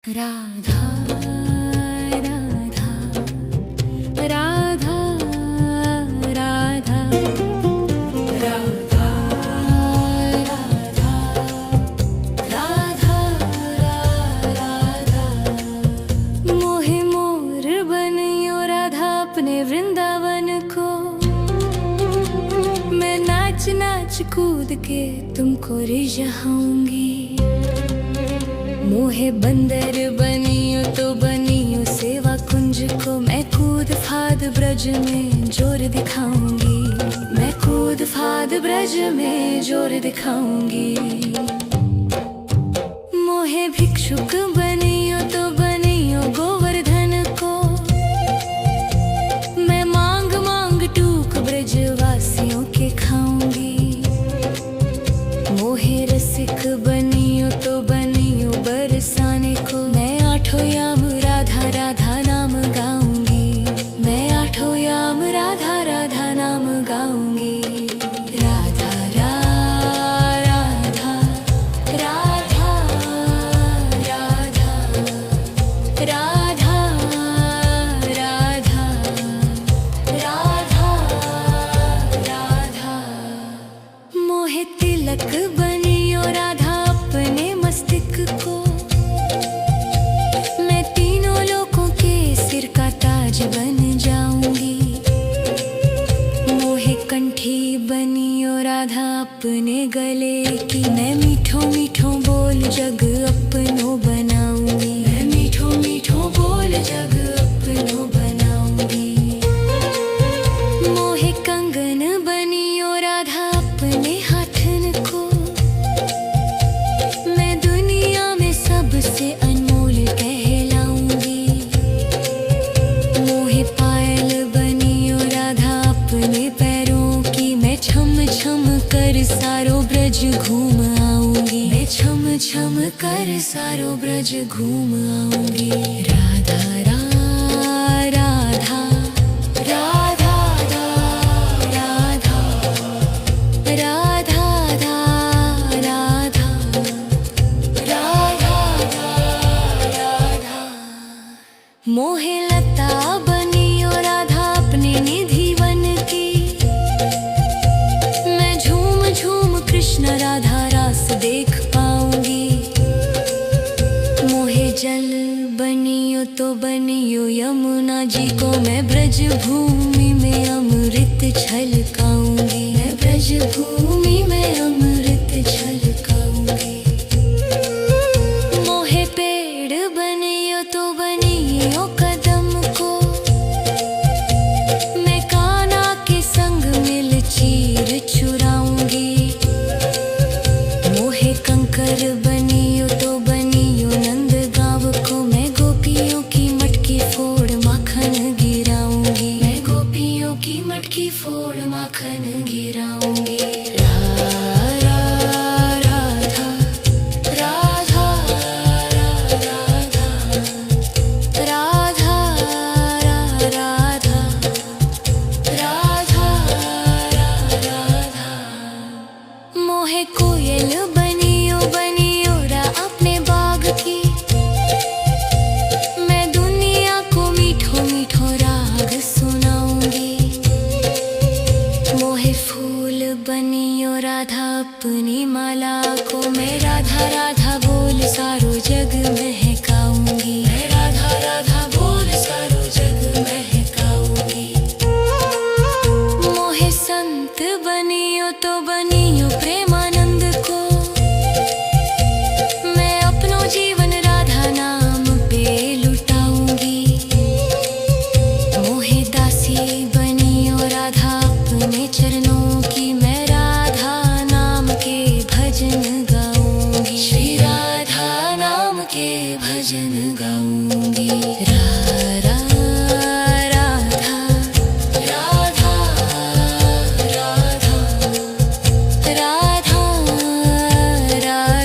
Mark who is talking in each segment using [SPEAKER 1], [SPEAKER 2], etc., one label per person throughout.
[SPEAKER 1] राधा राधा राधा राधा राधा राधा राधा मोहे मोर बनियो राधा अपने वृंदावन को। मैं नाच नाच कूद के तुमको रिझाऊंगी। मोहे बंदर बनियो तो बनियो सेवा कुंज को। मैं कूद फाद ब्रज में जोर दिखाऊंगी। मैं कूद फाद ब्रज में जोर दिखाऊंगी। मोहे भिक्षुक बनियो तो बनियो गोवर्धन को। मैं मांग मांग टूक ब्रजवासियों के खाऊंगी। मोहे रसिक बनियो तो बनियो बरसाने को। मैं आठों याम राधा राधा नाम गाऊंगी। मैं आठों याम राधा राधा नाम गाऊंगी। राधा राधा राधा राधा राधा राधा राधा राधा। मोहे तिलक बनियो राधा अपने मस्तिष्क को। मैं तीनों लोगों के सिर का ताज बन जाऊंगी। मोहे कंठी बनियो राधा अपने गले की। मैं मीठो मीठो बोल जग अपनो बनाऊंगी। मैं मीठो मीठो बोल जग अपनो बनाऊंगी। मोहे कंगन बनियो राधा अपने हाथन को। मैं दुनिया में सबसे अनमोल कहलाऊंगी। मोहे पायल बनियो राधा अपने पैरों की। मैं छम छम कर सारो ब्रज घूम आऊंगी। मैं छम छम कर सारो ब्रज घूम आऊंगी। राधा राधा राधा राधा राधा राधा राधा। मोहे लता बनियो राधा अपने निधि वन की। मैं झूम झूम कृष्ण राधा रास देख पाऊंगी। मोहे जल बनियो तो बनियो यमुना जी को। मैं ब्रज भूमि में अमृत छलकाऊंगी। मैं ब्रज भूमि में अमृत छलकाऊंगी। मोहे पेड़ बनियो तो बनियो कदम को। मैं कान्हा के संग मिल चीर चुराऊंगी। मोहे कंकर बनियो तो बनियो नंद गाँव को। मैं गोपियों की मटकी फोड़ माखन गिराऊंगी। मैं गोपियों की मटकी फोड़ माखन गिराऊंगी। राधा राधा राधा राधा राधा राधा। मोहे कोयल बनियो बनियो रा अपने बाग की। मैं दुनिया को मीठो मीठो राग सुनाऊंगी। मोहे फूल बनियो राधा अपनी माला को। मैं राधा राधा बोल सारो जग महकाऊंगी। मैं राधा राधा बोल सारो जग महकाऊंगी। मोहे संत बनियो तो बनियो प्रेमानंद को। मैं अपनो जीवन राधा नाम पे लुटाऊंगी। मोहे दासी बनियो राधा अपने चरणों की। मैं राधा नाम के भजन गाऊंगी। श्री राधा नाम के भजन गाऊंगी। राधा राधा राधा राधा राधा राधा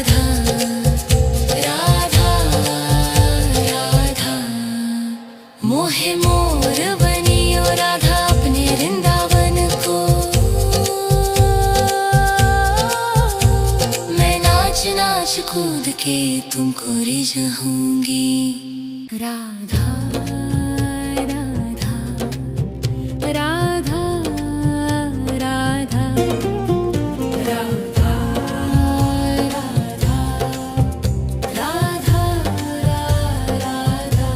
[SPEAKER 1] राधा। मोहे मोर बनियो राधा अपने वृंदावन को। मैं नाच नाच कूद के तुमको जाऊंगी। राधा राधा राधा राधा राधा राधा राधा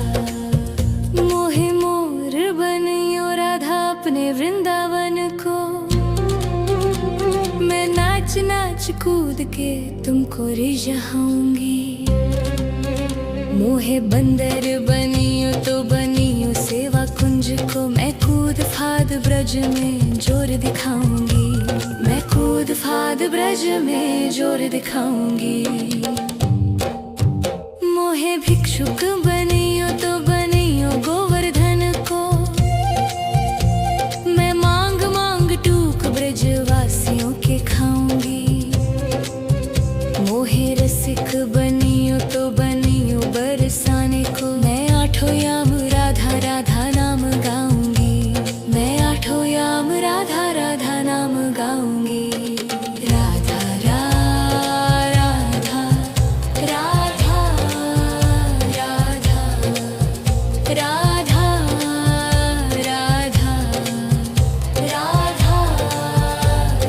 [SPEAKER 1] मोहे मोर बनियो राधा अपने वृंदावन को। मैं नाच नाच कूद के तुमको रिझाऊंगी। मोहे बंदर बनियो तो बनियो सेवा कुंज को। मैं कूद फाद ब्रज में जोर दिखाऊंगी। मैं कूद फाद ब्रज में जोर दिखाऊंगी। मोहे भिक्षुक बनियो तो बनियो गोवर्धन को। मैं मांग मांग टूक ब्रजवासियों के खाऊंगी। मोहे रसिक बनियो तो बनियो बरसाने को। मैं आठों याम राधा राधा नाम गाऊंगी। मैं आठों याम राधा राधा नाम गाऊंगी। राधा राधा राधा राधा राधा राधा राधा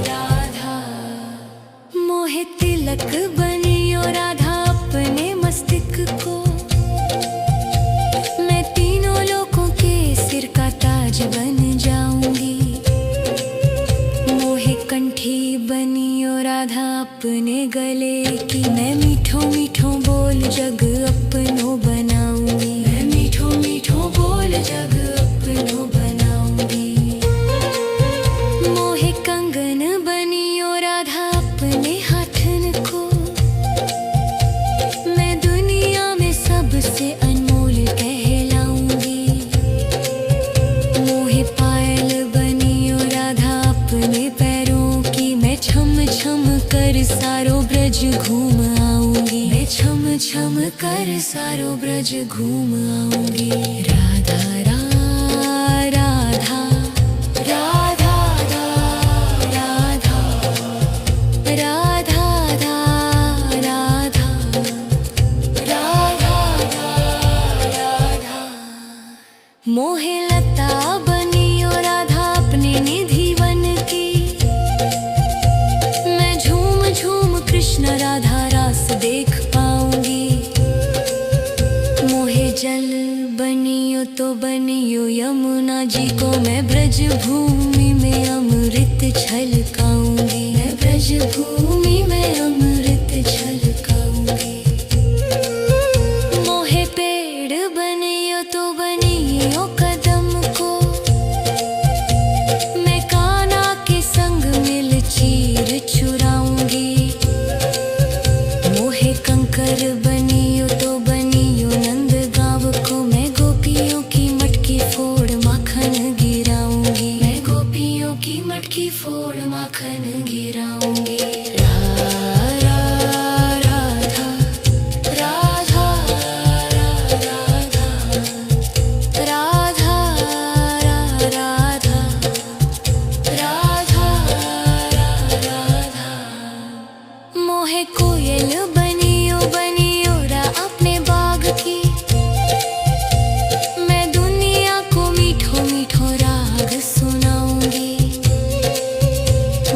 [SPEAKER 1] राधा मोहे तिलक बनियो राधा अपने मस्तिष्क को। मैं तीनों लोगों के सिर का ताज बन जाऊंगी। मोहे कंठी बनियो राधा अपने गले की। मैं मीठो मीठो बोल जग अपनो बनाऊंगी। मैं मीठो मीठो बोल जग अपनो बनाऊंगी। मोहे कंगन बनियो राधा अपने हाथन को। मैं दुनिया में सबसे अनमोल कहलाऊंगी। मोहे पायल बनियो राधा अपने पैरों की। मैं छम छम कर सारो ब्रज घूम आऊंगी। मैं छम छम कर सारो ब्रज घूम आऊंगी। राधा राधा राधा राधा राधा राधा राधा राधा मोहे लता बनियो राधा अपने निधि वन की। मैं झूम झूम कृष्ण राधा रास देख पाऊंगी। मोहे जल बनियो तो बनियो यमुना जी को। मैं ब्रज भूमि में अमृत छलकाऊंगी। मैं ब्रज भूमि में अमृत छलकाऊंगी। मोहे पेड़ बनियो तो बनियो कदम को। मैं कान्हा के संग मिल चीर चुराऊंगी। मोहे कंकर बनियो तो बनियो नंद गाँव को। मैं गोपियों की मटकी फोड़ माखन गिराऊंगी। मैं गोपियों की मटकी फोड़ माखन गिराऊंगी। राधा राधा राधा राधा राधा राधा राधा मोहे कोयल बनियो बनियो रा अपने बाग की। मैं दुनिया को मीठो मीठो राग सुनाऊंगी।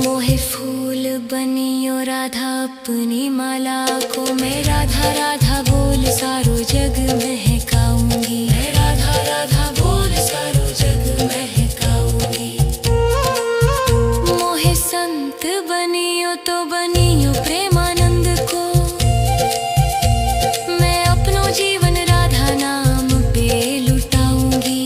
[SPEAKER 1] मोहे फूल बनियो राधा अपनी माला को। मैं राधा राधा बोल सारो जग महकाऊंगी। मैं राधा राधा बोल सारो जग महकाऊंगी। मोहे संत बनियो तो बनियो प्रेमानंद को। मैं अपनो जीवन राधा नाम पे लुटाऊंगी।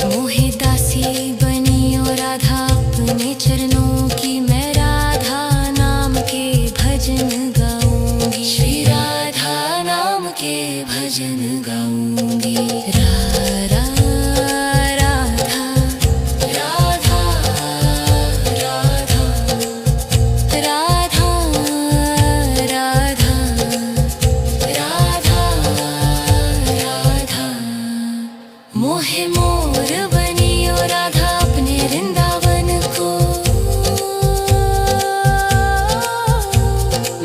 [SPEAKER 1] मोहे दासी बनियो राधा अपने चरणों की। मैं राधा नाम के भजन गाऊंगी। श्री राधा नाम के भजन गाऊंगी। राधा राधा राधा राधा राधा राधा राधा राधा मोहे मोर बनियो राधा अपने वृंदावन को।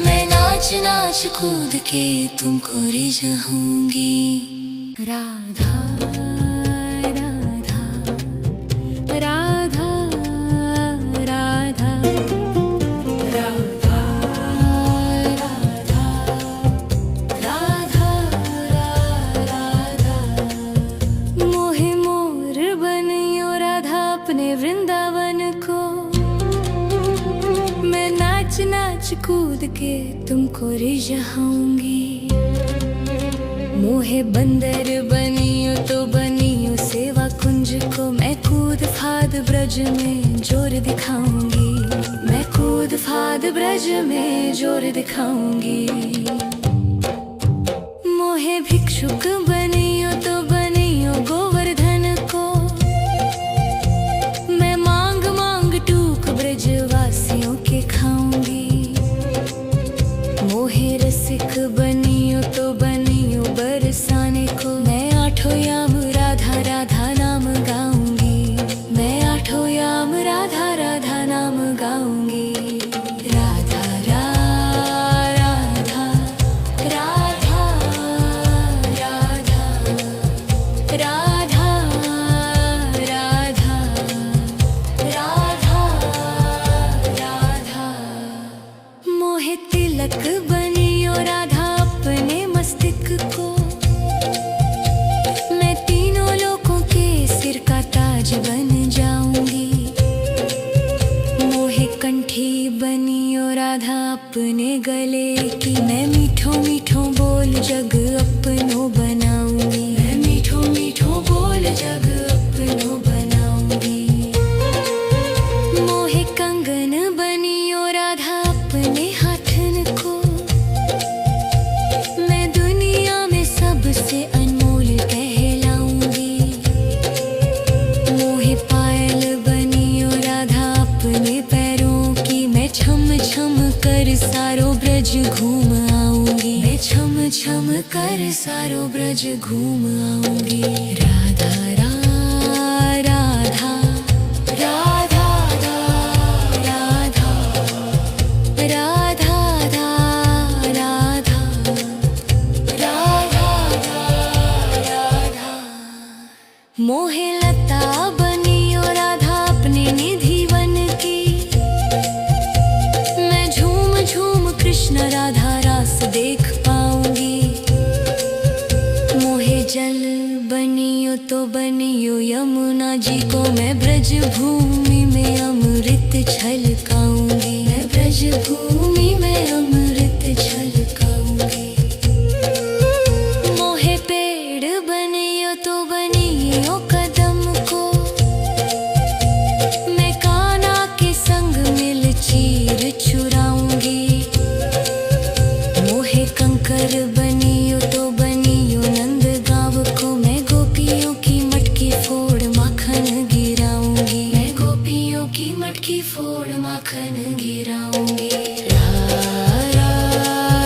[SPEAKER 1] मैं नाच नाच कूद के तुमको रिझाऊंगी। राधा राधा राधा राधा राधा राधा राधा राधा। मोहे मोर बनियो राधा अपने वृंदावन को। मैं नाच नाच कूद के तुमको रिझाऊंगी। मोहे बंदर बनियो तो बनियो सेवा कुंज को। मैं कूद फाद ब्रज में जोर दिखाऊंगी। मैं कूद फाद ब्रज में जोर दिखाऊंगी। मोहे भिक्षुक बनियो तो बनियो गोवर्धन को। मैं मांग मांग टूक ब्रजवासियों के खाऊंगी। मोहे रसिक बनियो तो बनियो बरसाने को। मैं आठों याम राधा राधा नाम गाऊंगी। मैं आठों याम राधा राधा नाम गाऊंगी। राधा राधा राधा राधा राधा राधा राधा राधा। मोहे तिलक बनियो राधा अपने मस्तक को। मैं तीनों लोगों के सिर का ताज बन जाऊंगी। मोहे कंठी बनियो राधा अपने गले की। मैं मीठो मीठो बोल जग अपनो बनाऊंगी। मैं मीठो मीठो बोल जग अपनो बनाऊंगी। मोहे कंगन बनियो राधा अपने हाथन को। मैं दुनिया में सबसे अनमोल कहलाऊंगी। मोहे पायल बनियो राधा अपने पैरों की। मैं छम छम कर सारो ब्रज घूम आऊंगी। मैं छम छम कर सारो ब्रज घूम आऊंगी। राधा राधा राधा राधा राधा राधा राधा राधा। मोहे लता बनियो राधा अपने निधि वन की। मैं झूम झूम कृष्ण राधा रास देख पाऊंगी। मोहे जल बनियो तो बनियो यमुना जी को। मैं ब्रज भूमि में अमृत छलकाऊंगी। मैं ब्रज भूमि में अमृत छलकाऊंगी। मोहे पेड़ बनियो तो बनियो कदम को। मैं कान्हा के संग मिल चीर चुराऊंगी। मोहे कंकर बनियो तो बनियो नंद गाँव को। मैं गोपियों की मटकी फोड़ माखन गिराऊंगी। मैं गोपियों की मटकी फोड़ माखन गिराऊंगी। राधा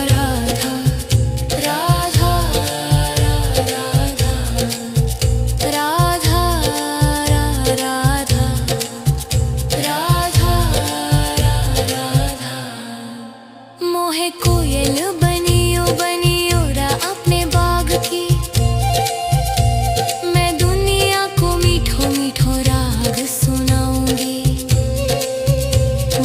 [SPEAKER 1] राधा राधा राधा राधा राधा। मोहे कोयल बनियो बनियो रा अपने बाग की। मैं दुनिया को मीठो मीठो राग सुनाऊंगी।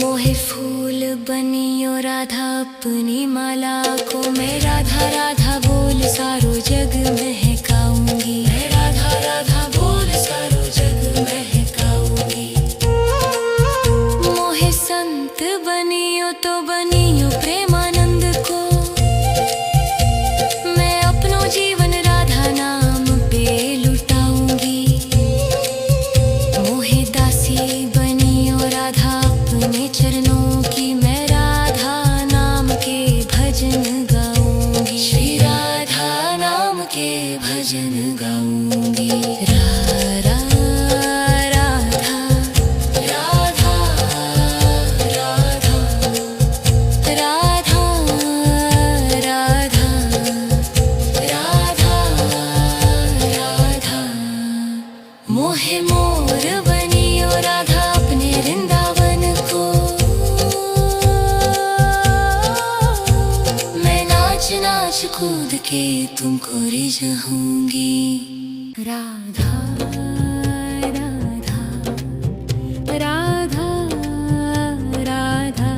[SPEAKER 1] मोहे फूल बनियो राधा अपनी माला को। मैं राधा राधा बोल सारो जग महकाऊंगी। मैं राधा राधा बोल सारो जग महकाऊंगी। मोहे संत बनियो तो बनियो प्रेमानंद को। मैं अपनो जीवन राधा नाम पे लुटाऊंगी। मोहे दासी बनियो राधा अपने चरणों की। मैं राधा नाम के भजन गाऊंगी। श्री राधा नाम के भजन गाऊंगी। राधा राधा राधा राधा राधा राधा राधा। मोहे मोर बनियो राधा अपने वृंदावन को। मैं नाच नाच कूद के तुमको रिझाऊंगी। राधा राधा राधा राधा राधा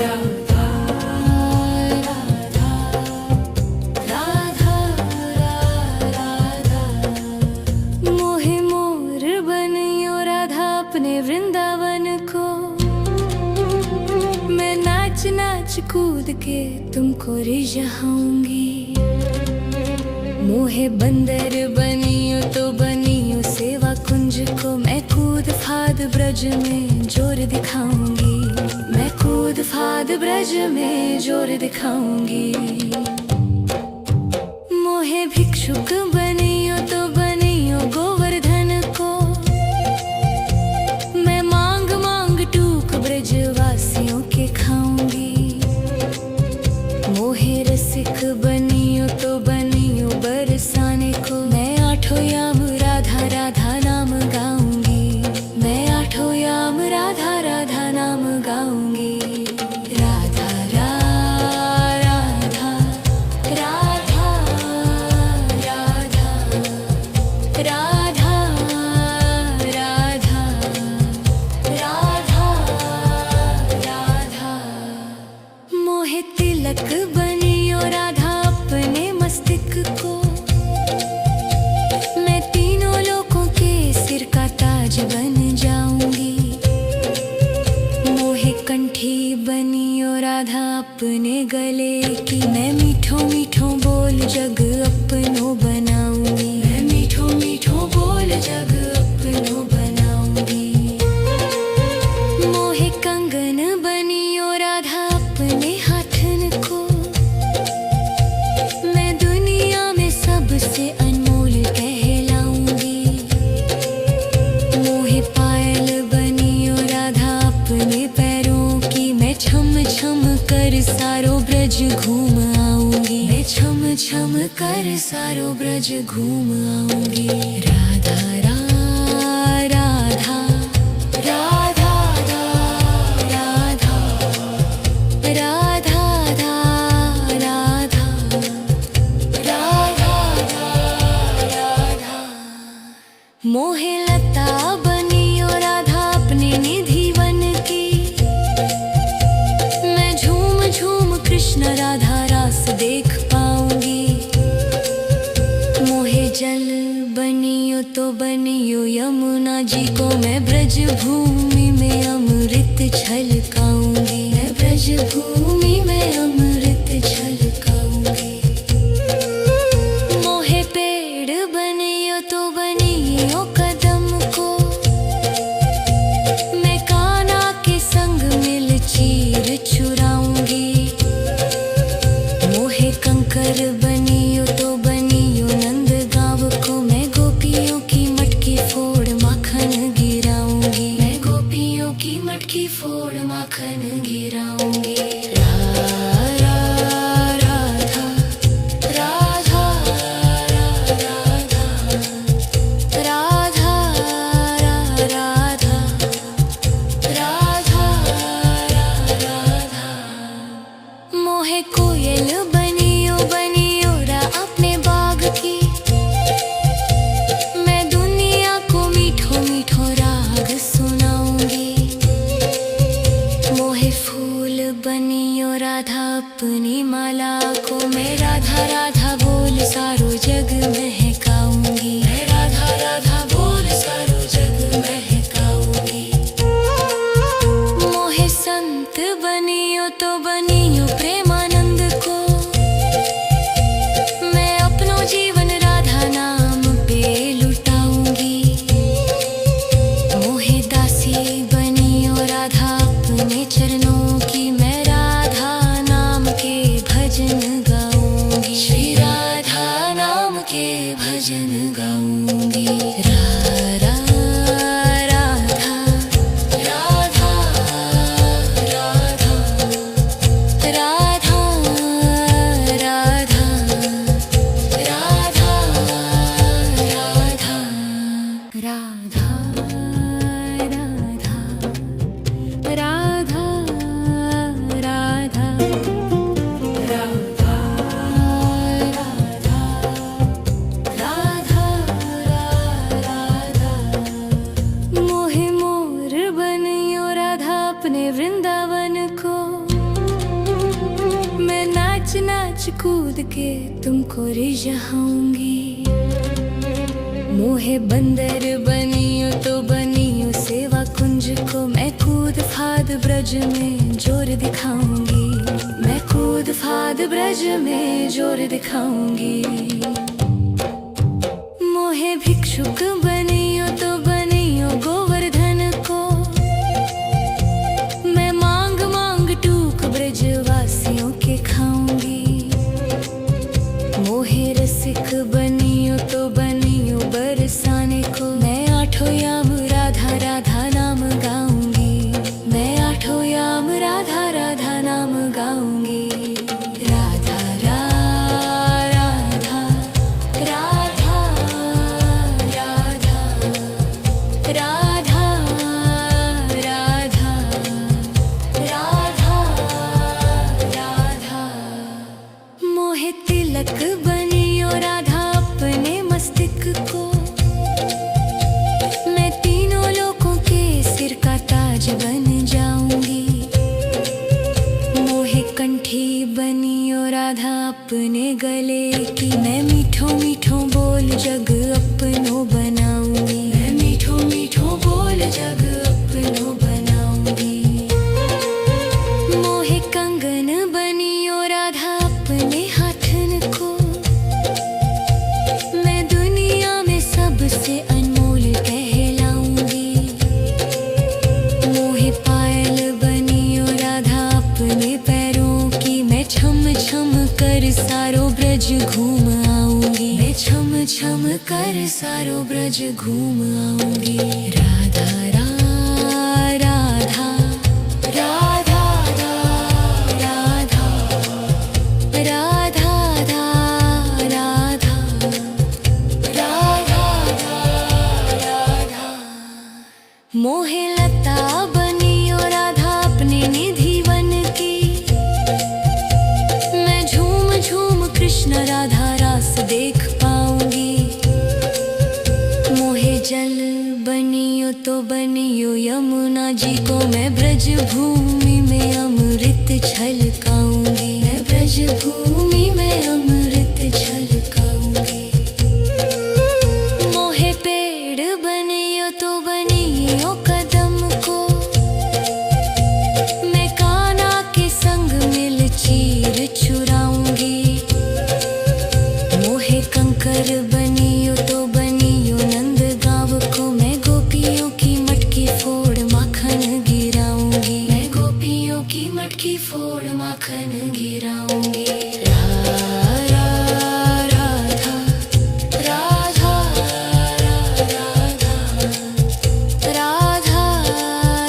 [SPEAKER 1] राधा राधा राधा। मोहे मोर बनियो राधा अपने वृंदावन को, मैं नाच नाच कूद के तुमको रिझाऊंगी। मोहे बंदर बनियो तो बनियो सेवा कुंज को, मैं कूद फाद ब्रज में जोर दिखाऊंगी। मैं कूद फाद ब्रज में जोर दिखाऊंगी। मोहे भिक्षुक बनियो तो बनियो गोवर्धन को, मैं मांग मांग टूक ब्रजवासियों के खाऊंगी। मोहे रसिक बनियो तो बनियो बरसाने को, मैं आठों याम राधा राधा नाम गाऊंगी। मैं आठों याम राधा राधा नाम गाऊंगी। राधा राधा राधा राधा राधा राधा राधा राधा। मोहे तिलक बनियो राधा अपने मस्तिष्क को, मैं तीनों लोगों के सिर का ताज बन जाऊंगी। मोहे कंठी बनियो राधा अपने गले की, मैं मीठो मीठो बोल जग अपनो बनाऊंगी। मैं मीठो मीठो बोल जग अपनो बनाऊंगी। मोहे कंगन बनियो राधा अपने हाथन को, मैं दुनिया में सबसे अनमोल कहलाऊंगी। मोहे पायल बनियो राधा अपने पैरों की, मैं छम छम कर सारो ब्रज घूम आऊंगी। मैं छम छम कर सारो ब्रज घूम आऊंगी। राधा राधा राधा राधा राधा राधा राधा राधा। मोहे लता बनियो राधा अपने निधि वन की, मैं झूम झूम कृष्ण राधा रास देख पाऊंगी। मोहे जल बनियो तो बनियो यमुना जी को, मैं ब्रज भूमि में अमृत छलकाऊंगी। मैं ब्रज भूमि में अमृत छलकाऊंगी। मोहे पेड़ बनियो तो बनियो कदम को, मैं कान्हा के संग मिल चीर चुराऊंगी। मोहे कंकर बनियो तो बनियो नंद गांव को, मैं गोपियों की मटकी फोड़ माखन गिराऊंगी। मैं गोपियों की मटकी फोड़ माखन गिराऊंगी। राधा राधा राधा राधा राधा राधा राधा। मोहे कोयल बनियो बनियो रा अपने बाग की, मैं दुनिया को मीठो मीठो राग सुनाऊंगी। मोहे फूल बनियो राधा अपनी माला को, मैं राधा राधा बोल सारो जग महकाऊंगी। मैं राधा राधा बोल सारो जग महकाऊंगी। मोहे संत बनियो तो बनियो प्रेमानंद को, मैं अपनो जीवन राधा नाम पे लुटाऊंगी। मोहे दासी बनियो राधा अपने चरणों की, मैं राधा नाम के भजन गाऊंगी। श्री राधा नाम के भजन गाऊंगी। राधा राधा राधा राधा राधा राधा राधा राधा तुमको रिझाऊंगी। मोहे बंदर बनियो तो बनियो सेवा कुंज को, मैं कूद फाद ब्रज में जोर दिखाऊंगी। मैं कूद फाद ब्रज में जोर दिखाऊंगी। मोहे भिक्षुक बनियो तो बनियो गोवर्धन को, मैं मांग मांग टूक ब्रजवासियों के खाऊंगी। मोहे रसिक बनियो तो बनियो बरसाने को, मैं आठों याम राधा राधा नाम गाऊंगी। मैं आठों याम राधा राधा नाम गाऊंगी। राधा राधा राधा राधा राधा राधा राधा राधा। मोहे तिलक बनियो राधा अपने मस्तक को, मैं तीनों लोगों के सिर का ताज बन जाऊंगी। मोहे कंठी बनियो राधा अपने गले की, मैं मीठो मीठो बोल जग अपनो बनाऊंगी। मैं मीठो मीठो बोल जग अपनो बनाऊंगी। मोहे कंगन बनियो राधा अपने हाथन को, मैं दुनिया में सबसे अनमोल कहलाऊंगी। मोहे पायल बनियो राधा अपने पैरों की, मैं छम छम कर सारो ब्रज घूम आऊंगी। मैं छम छम कर सारो ब्रज घूम आऊंगी। राधा राधा राधा राधा राधा राधा राधा राधा। मोहे लता बनियो राधा अपने निधि वन की, मैं झूम झूम कृष्ण राधा रास देख पाऊंगी। मोहे जल बनियो तो बनियो यमुना जी को, मैं ब्रज भूमि में अमृत छलकाऊंगी। मैं ब्रज भूमि में अमृत छलकाऊंगी। मोहे पेड़ बनियो तो बनियो कदम को, मैं कान्हा के संग मिल चीर चुराऊंगी। मोहे कंकर बनियो तो बनियो नंद गाँव को, मैं गोपियों की मटकी फोड़ माखन गिराऊंगी। मैं गोपियों की मटकी फोड़ माखन गिराऊंगी। राधा राधा राधा राधा राधा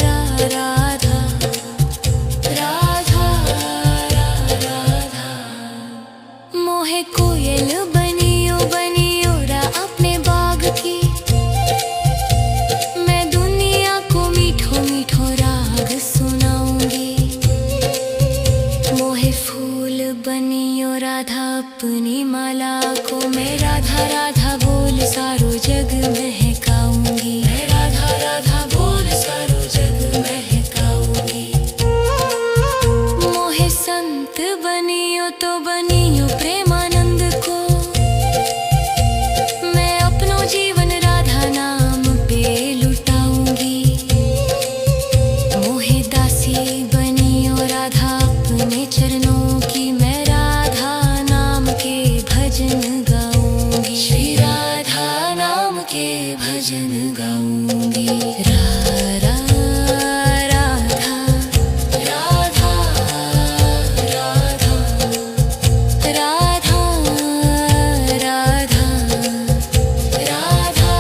[SPEAKER 1] राधा राधा। मोहे कोयल बनियो बनियो रा अपने बाग की, मैं दुनिया को मीठो मीठो राग सुनाऊंगी। मोहे फूल बनियो राधा अपनी माला को, मैं राधा राधा बोल सारो जग महकाऊंगी। मैं राधा राधा बोल सारो जग महकाऊंगी। मोहे संत बनियो तो बनियो प्रेमानंद को, मैं अपनो जीवन राधा नाम पे लुटाऊंगी। मोहे दासी बनियो राधा अपने चरणों की, मैं राधा नाम के भजन गाऊंगी। श्री राधा नाम के भजन गाऊंगी। राधा राधा राधा राधा राधा राधा राधा राधा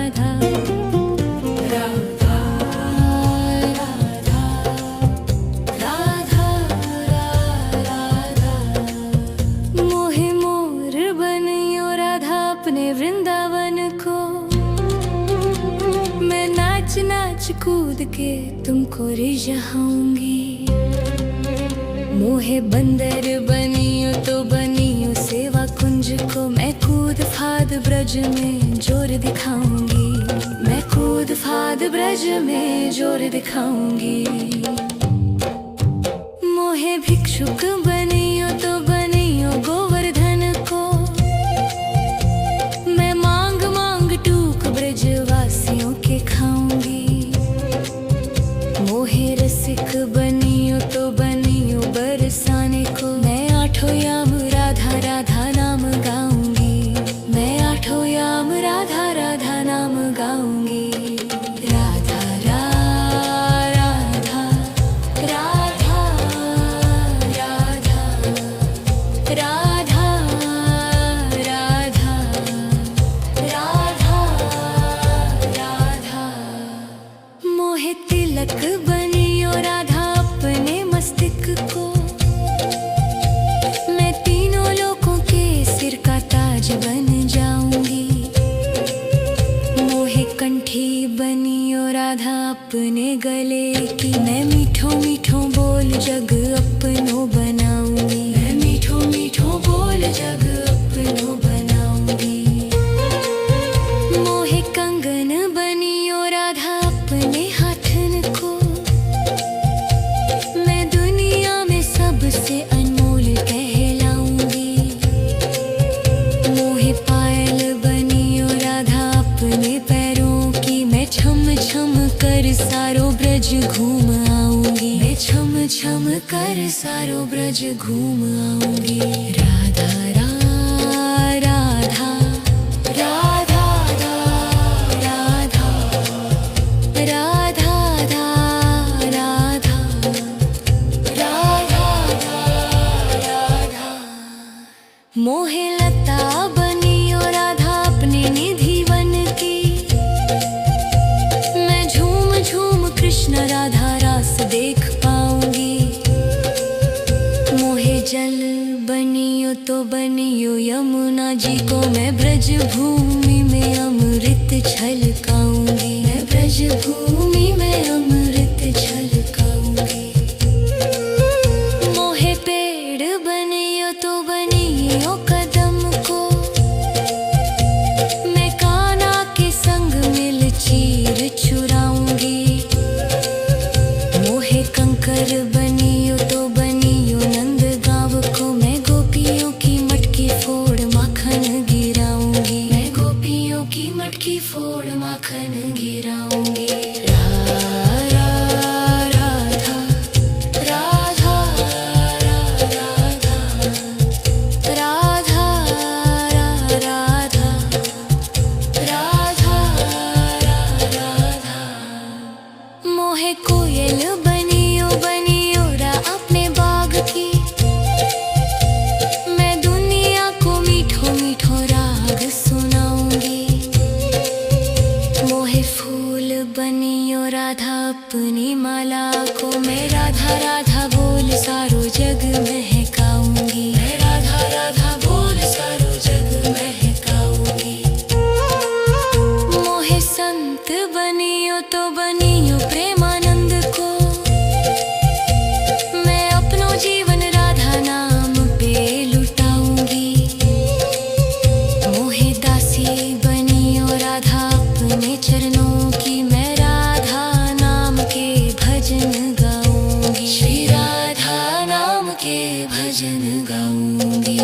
[SPEAKER 1] राधा राधा राधा राधा राधा। मोहे मोर बनियो राधा अपने वृंदावन को, मैं नाच नाच कूद के तुमको रिझाऊंगी। मोहे बंदर बनियो तो बनियो सेवा कुंज को, मैं कूद फाद ब्रज में जोर दिखाऊंगी। मैं कूद सूद फाद ब्रज में जोर दिखाऊंगी। मोहे भिक्षुक बनियो तो बनियो गोवर्धन को, मैं मांग मांग टूक ब्रजवासियों के खाऊंगी। मोहे रसिक बनियो तो बनियो बरसाने को, मैं आठों याम राधा राधा नाम गाऊंगी। मैं आठों याम राधा राधा नाम गाऊंगी। राधा राधा राधा राधा राधा राधा राधा राधा। मोहे तिलक बनियो राधा अपने मस्तक को, मैं तीनों लोगों के सिर का ताज बन जाऊंगी। मोहे कंठी बनियो राधा अपने गले की, मैं मीठो मीठो बोल जग अपनो बनाऊंगी। मैं मीठो मीठो बोल जग अपनो बनाऊंगी। मोहे कंगन बनियो राधा अपने हाथन को, मैं दुनिया में सबसे अनमोल कहलाऊंगी। मोहे पायल बनियो राधा अपने पैरों की, मैं छम छम कर सारो ब्रज घूम आऊंगी। मैं छम छम कर सारो ब्रज घूम आऊंगी। राधा राधा राधा राधा राधा राधा राधा राधा। मोहे लता बनियो राधा अपने निधि वन की, मैं झूम झूम कृष्ण राधा रास देख पाऊंगी। मोहे जल बनियो तो बनियो यमुना जी को, मैं ब्रज भूमि में अमृत छलकाऊंगी। मैं ब्रज भूमि में अमृत छलकाऊंगी। मोहे पेड़ बनियो तो बनियो कदम को, मैं कान्हा के संग मिल चीर चुराऊंगी। मोहे कंकर बनियो तो बनियो नंद गाँव को, मैं गोपियों की मटकी फोड़ माखन गिराऊंगी। मैं गोपियों की मटकी फोड़ माखन गिराऊंगी। राधा राधा राधा राधा राधा राधा। मोहे कोयल बनियो बनियो रा अपने बाग की, मैं दुनिया को मीठो मीठो राग सुनाऊंगी। मोहे फूल बनियो राधा अपनी माला को, मैं राधा राधा बोल सारो जग महकाऊंगी। मैं राधा राधा बोल सारो जग महकाऊंगी। मोहे संत बनियो तो बनियो प्रेमानंद को, मैं अपनो जीवन राधा नाम पे लुटाऊंगी। मोहे दासी बनियो राधा अपने चरणों की, मैं राधा नाम के भजन गाऊंगी। श्री राधा नाम के भजन गाऊंगी।